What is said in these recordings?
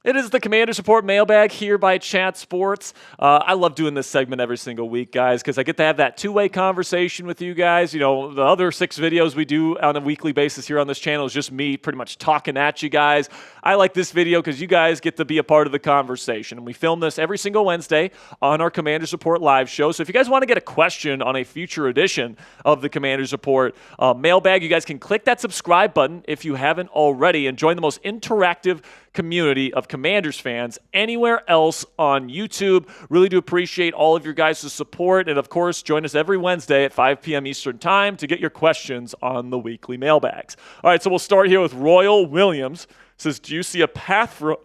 It is the Commander Support Mailbag here by Chat Sports. I love doing this segment every single week, guys, because I get to have that two-way conversation with you guys. You know, the other 6 videos we do on a weekly basis here on this channel is just me pretty much talking at you guys. I like this video because you guys get to be a part of the conversation. And we film this every single Wednesday on our Commander Support live show. So if you guys want to get a question on a future edition of the Commander Support Mailbag, you guys can click that subscribe button if you haven't already and join the most interactive community of Commanders fans anywhere else on YouTube. Really do appreciate all of your guys' support. And of course, join us every Wednesday at 5 p.m. Eastern Time to get your questions on the weekly mailbags. All right, so we'll start here with Royal Williams. It says, do you see a path for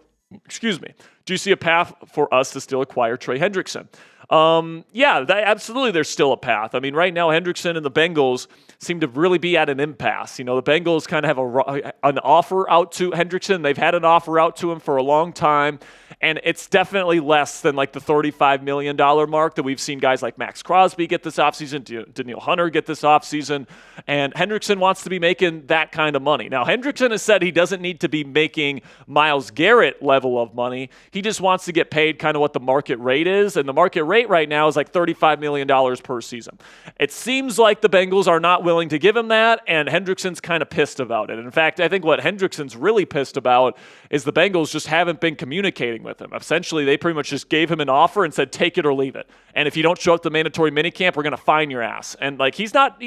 us to still acquire Trey Hendrickson? Yeah, absolutely there's still a path. I mean, right now, Hendrickson and the Bengals seem to really be at an impasse. You know, the Bengals kind of have an offer out to Hendrickson. They've had an offer out to him for a long time, and it's definitely less than like the $35 million mark that we've seen guys like Max Crosby get this offseason, Danielle Hunter get this offseason, and Hendrickson wants to be making that kind of money. Now, Hendrickson has said he doesn't need to be making Myles Garrett level of money. He just wants to get paid kind of what the market rate is, and the market rate right now is like $35 million per season. It seems like the Bengals are not willing to give him that, and Hendrickson's kind of pissed about it. In fact, I think what Hendrickson's really pissed about is the Bengals just haven't been communicating with him. Essentially, they pretty much just gave him an offer and said, take it or leave it. And if you don't show up to mandatory minicamp, we're going to fine your ass. And like he's not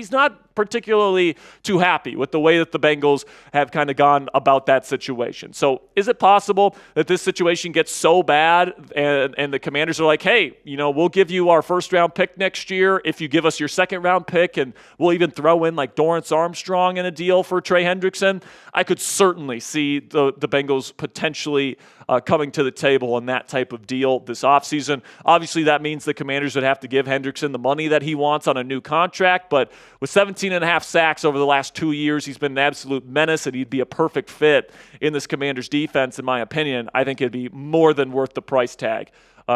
particularly too happy with the way that the Bengals have kind of gone about that situation. So is it possible that this situation gets so bad and the Commanders are like, hey, you know, we'll give you our first round pick next year if you give us your second round pick, and we'll even throw in like Dorrance Armstrong in a deal for Trey Hendrickson? I could certainly see the Bengals potentially coming to the table on that type of deal this offseason. Obviously, that means the Commanders would have to give Hendrickson the money that he wants on a new contract, but with 17.5 sacks over the last 2 years, he's been an absolute menace, and he'd be a perfect fit in this Commanders defense, in my opinion. I think it'd be more than worth the price tag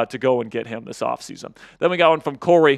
to go and get him this offseason. Then we got one from Corey.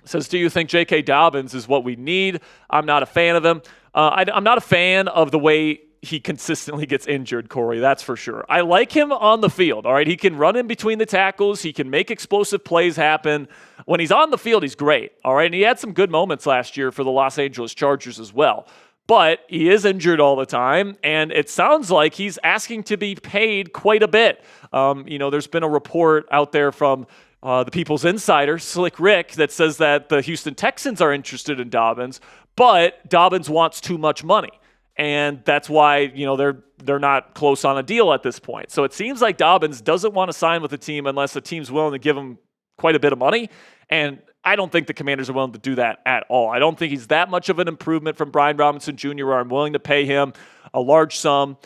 It says, do you think JK Dobbins is what we need? I'm not a fan of him. I'm not a fan of the way he consistently gets injured, Corey, that's for sure. I like him on the field, all right? He can run in between the tackles. He can make explosive plays happen. When he's on the field, he's great, all right? And he had some good moments last year for the Los Angeles Chargers as well. But he is injured all the time, and it sounds like he's asking to be paid quite a bit. You know, there's been a report out there from the People's Insider, Slick Rick, that says that the Houston Texans are interested in Dobbins, but Dobbins wants too much money. And that's why, you know, they're not close on a deal at this point. So it seems like Dobbins doesn't want to sign with the team unless the team's willing to give him quite a bit of money. And I don't think the Commanders are willing to do that at all. I don't think he's that much of an improvement from Brian Robinson Jr., where I'm willing to pay him a large sum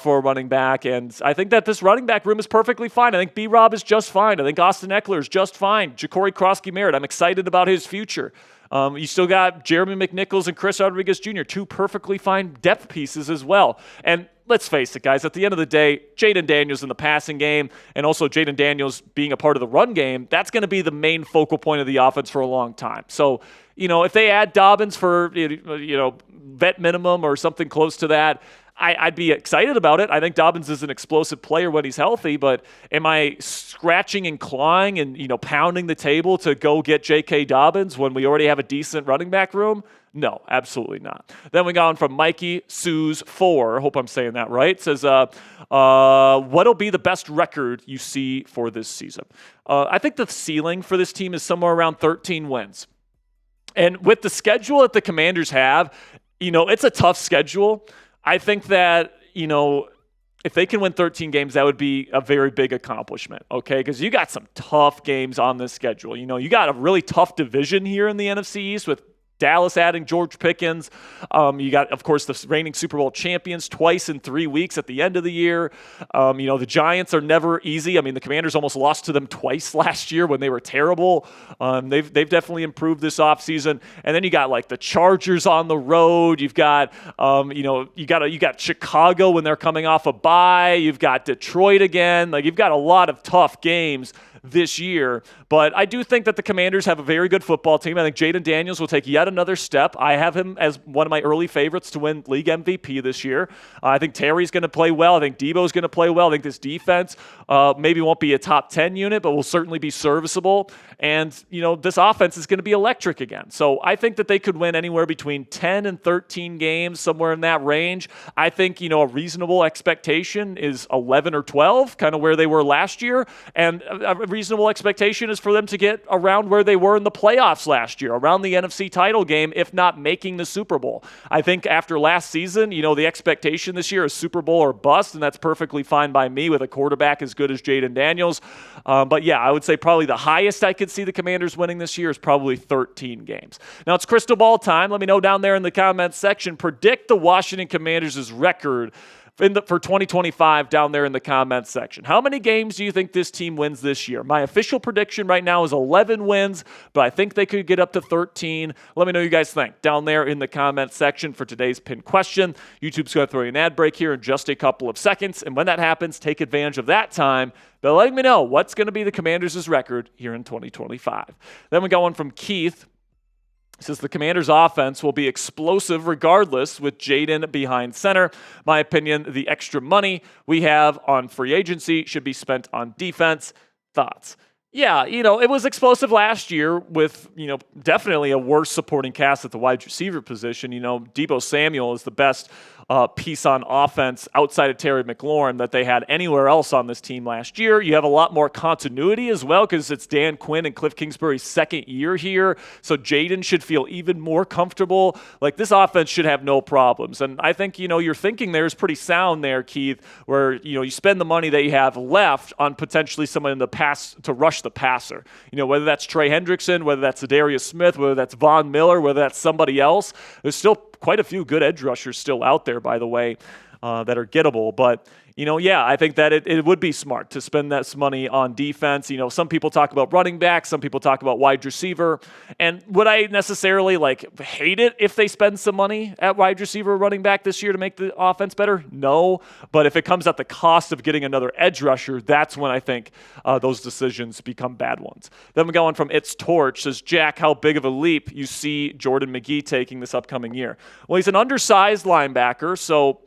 for a running back. And I think that this running back room is perfectly fine. I think B-Rob is just fine. I think Austin Eckler is just fine. Ja'Cory Krosky-Merritt, I'm excited about his future. You still got Jeremy McNichols and Chris Rodriguez Jr., 2 perfectly fine depth pieces as well. And let's face it, guys, at the end of the day, Jaden Daniels in the passing game and also Jaden Daniels being a part of the run game, that's going to be the main focal point of the offense for a long time. So, you know, if they add Dobbins for, you know, vet minimum or something close to that, I'd be excited about it. I think Dobbins is an explosive player when he's healthy, but am I scratching and clawing and, you know, pounding the table to go get JK Dobbins when we already have a decent running back room? No, absolutely not. Then we got one from Mikey Suze 4. Hope I'm saying that right. It says, what'll be the best record you see for this season? I think the ceiling for this team is somewhere around 13 wins. And with the schedule that the Commanders have, you know, it's a tough schedule. I think that, you know, if they can win 13 games, that would be a very big accomplishment, okay? Because you got some tough games on this schedule. You know, you got a really tough division here in the NFC East with Dallas adding George Pickens. You got, of course, the reigning Super Bowl champions twice in 3 weeks at the end of the year. You know, the Giants are never easy. I mean, the Commanders almost lost to them twice last year when they were terrible. They've definitely improved this offseason. And then you got like the Chargers on the road. You've got, you know, you got Chicago when they're coming off a bye. You've got Detroit again. Like, you've got a lot of tough games this year. But I do think that the Commanders have a very good football team. I think Jaden Daniels will take yet another step. I have him as one of my early favorites to win league MVP this year. I think Terry's going to play well. I think Debo's going to play well. I think this defense maybe won't be a top 10 unit, but will certainly be serviceable. And, this offense is going to be electric again. So I think that they could win anywhere between 10 and 13 games, somewhere in that range. I think, a reasonable expectation is 11 or 12, kind of where they were last year. And a reasonable expectation is for them to get around where they were in the playoffs last year, around the NFC title game, if not making the Super Bowl. I think after last season, the expectation this year is Super Bowl or bust, and that's perfectly fine by me with a quarterback as good as Jaden Daniels. But yeah, I would say probably the highest I could see the Commanders winning this year is probably 13 games. Now it's crystal ball time. Let me know down there in the comments section. Predict the Washington Commanders' record for 2025 down there in the comments section. How many games do you think this team wins this year? My official prediction right now is 11 wins, but I think they could get up to 13. Let me know what you guys think down there in the comments section for today's pinned question. YouTube's going to throw you an ad break here in just a couple of seconds, and when that happens, take advantage of that time by letting me know what's going to be the Commanders' record here in 2025. Then we got one from Keith. Says the Commanders' offense will be explosive regardless with Jaden behind center. My opinion, the extra money we have on free agency should be spent on defense. Thoughts? Yeah, it was explosive last year with, definitely a worse supporting cast at the wide receiver position. Deebo Samuel is the best piece on offense outside of Terry McLaurin that they had anywhere else on this team last year. You have a lot more continuity as well because it's Dan Quinn and Cliff Kingsbury's second year here. So Jaden should feel even more comfortable. Like, this offense should have no problems. And I think, your thinking there is pretty sound there, Keith, where, you spend the money that you have left on potentially someone in the pass to rush the passer. Whether that's Trey Hendrickson, whether that's Za'Darius Smith, whether that's Von Miller, whether that's somebody else. There's still quite a few good edge rushers still out there, by the way, that are gettable. But, I think that it would be smart to spend that money on defense. Some people talk about running back, some people talk about wide receiver. And would I necessarily hate it if they spend some money at wide receiver or running back this year to make the offense better? No. But if it comes at the cost of getting another edge rusher, that's when I think those decisions become bad ones. Then we go on from It's Torch. Says, Jack, how big of a leap you see Jordan Magee taking this upcoming year? Well, he's an undersized linebacker, so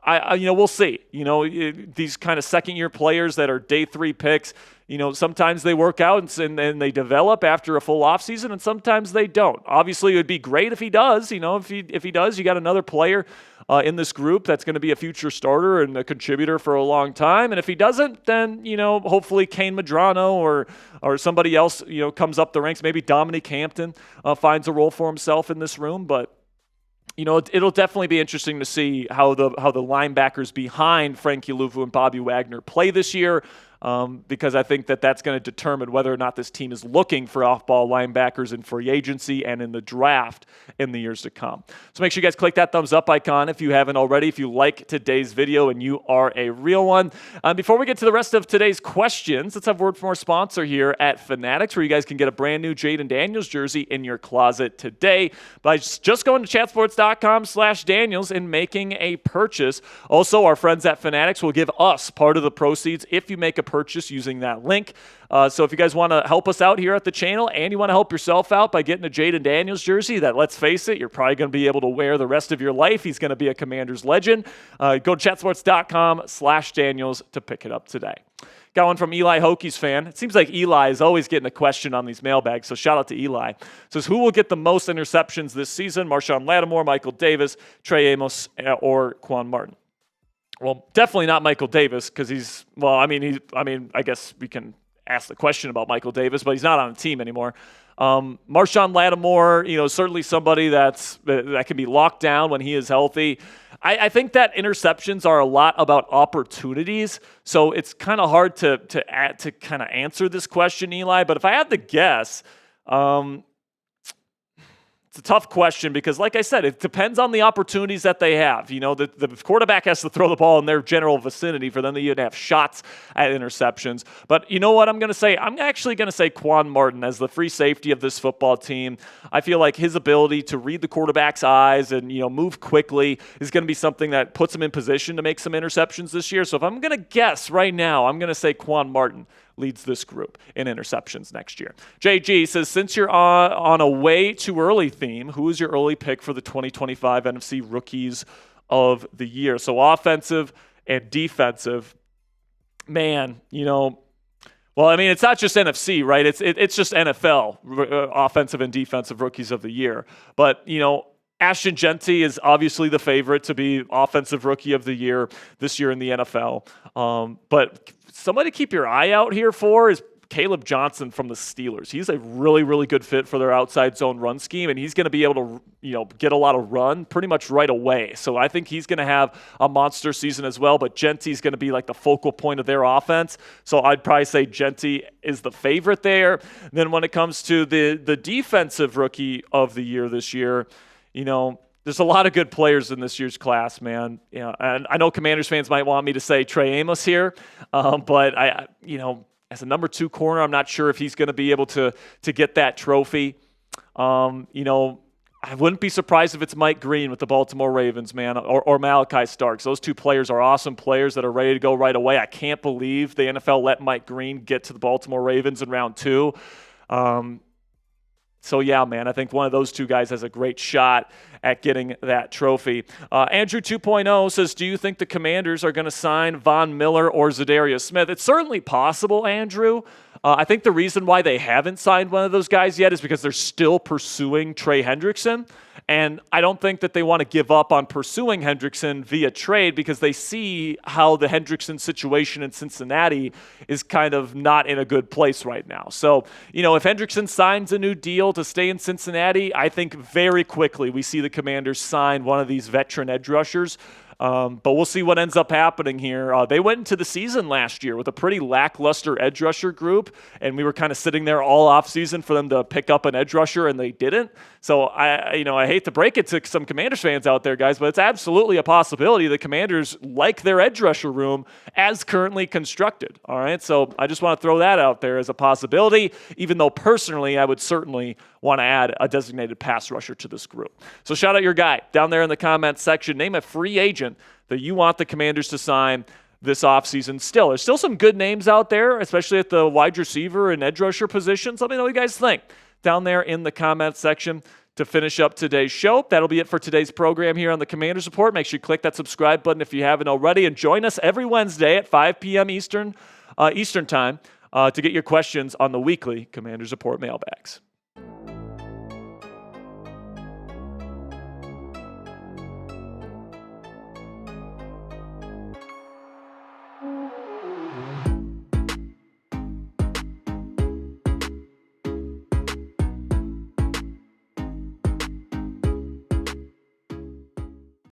we'll see. These kind of second-year players that are day 3 picks, sometimes they work out and they develop after a full offseason, and sometimes they don't. Obviously, it would be great if he does. If he does, you got another player in this group that's going to be a future starter and a contributor for a long time. And if he doesn't, then, hopefully Kane Medrano or somebody else, comes up the ranks. Maybe Dominique Hampton finds a role for himself in this room, but it'll definitely be interesting to see how the linebackers behind Frankie Luvu and Bobby Wagner play this year. Because I think that's going to determine whether or not this team is looking for off-ball linebackers in free agency and in the draft in the years to come. So make sure you guys click that thumbs up icon if you haven't already, if you like today's video and you are a real one. Before we get to the rest of today's questions, let's have a word from our sponsor here at Fanatics, where you guys can get a brand new Jaden Daniels jersey in your closet today by just going to chatsports.com/Daniels and making a purchase. Also, our friends at Fanatics will give us part of the proceeds if you make a purchase using that link. So if you guys want to help us out here at the channel and you want to help yourself out by getting a Jaden Daniels jersey that, let's face it, you're probably going to be able to wear the rest of your life. He's going to be a Commanders legend. Go to chatsports.com/Daniels to pick it up today. Got one from Eli Hokies fan. It seems like Eli is always getting a question on these mailbags, so shout out to Eli. It says, who will get the most interceptions this season? Marshawn Lattimore, Michael Davis, Trey Amos, or Quan Martin? Well, definitely not Michael Davis because I guess we can ask the question about Michael Davis, but he's not on the team anymore. Marshawn Lattimore, certainly somebody that can be locked down when he is healthy. I think that interceptions are a lot about opportunities, so it's kind of hard to kind of answer this question, Eli. But if I had to guess, it's a tough question because, like I said, it depends on the opportunities that they have. The quarterback has to throw the ball in their general vicinity for them to even have shots at interceptions. But you know what I'm going to say? I'm actually going to say Quan Martin as the free safety of this football team. I feel like his ability to read the quarterback's eyes and, move quickly is going to be something that puts him in position to make some interceptions this year. So if I'm going to guess right now, I'm going to say Quan Martin leads this group in interceptions next year. JG says, since you're on a way too early theme, who is your early pick for the 2025 NFC Rookies of the Year? So offensive and defensive. Man, well, I mean, it's not just NFC, right? It's just NFL offensive and defensive rookies of the year. But, Ashton Jeanty is obviously the favorite to be offensive rookie of the year this year in the NFL. But somebody to keep your eye out here for is Caleb Johnson from the Steelers. He's a really, really good fit for their outside zone run scheme, and he's going to be able to, get a lot of run pretty much right away. So I think he's going to have a monster season as well, but Jeanty's going to be like the focal point of their offense. So I'd probably say Jeanty is the favorite there. And then when it comes to the defensive rookie of the year this year, there's a lot of good players in this year's class, man. And I know Commanders fans might want me to say Trey Amos here, but as a number 2 corner, I'm not sure if he's going to be able to get that trophy. I wouldn't be surprised if it's Mike Green with the Baltimore Ravens, man, or Malachi Starks. Those 2 players are awesome players that are ready to go right away. I can't believe the NFL let Mike Green get to the Baltimore Ravens in round 2. So, yeah, man, I think one of those 2 guys has a great shot at getting that trophy. Andrew 2.0 says, do you think the Commanders are going to sign Von Miller or Za'Darius Smith? It's certainly possible, Andrew. I think the reason why they haven't signed one of those guys yet is because they're still pursuing Trey Hendrickson. And I don't think that they want to give up on pursuing Hendrickson via trade because they see how the Hendrickson situation in Cincinnati is kind of not in a good place right now. So, if Hendrickson signs a new deal to stay in Cincinnati, I think very quickly we see the Commanders sign one of these veteran edge rushers. But we'll see what ends up happening here. They went into the season last year with a pretty lackluster edge rusher group, and we were kind of sitting there all offseason for them to pick up an edge rusher, and they didn't. So I hate to break it to some Commanders fans out there, guys, but it's absolutely a possibility the Commanders like their edge rusher room as currently constructed. All right, so I just want to throw that out there as a possibility, even though personally I would certainly want to add a designated pass rusher to this group. So shout out your guy down there in the comments section. Name a free agent that you want the Commanders to sign this offseason. There's still some good names out there, especially at the wide receiver and edge rusher positions. Let me know what you guys think down there in the comments section. To finish up today's show, that'll be it for today's program here on the Commanders Report. Make sure you click that subscribe button if you haven't already, and join us every Wednesday at 5 p.m. Eastern time to get your questions on the weekly Commanders Report mailbags.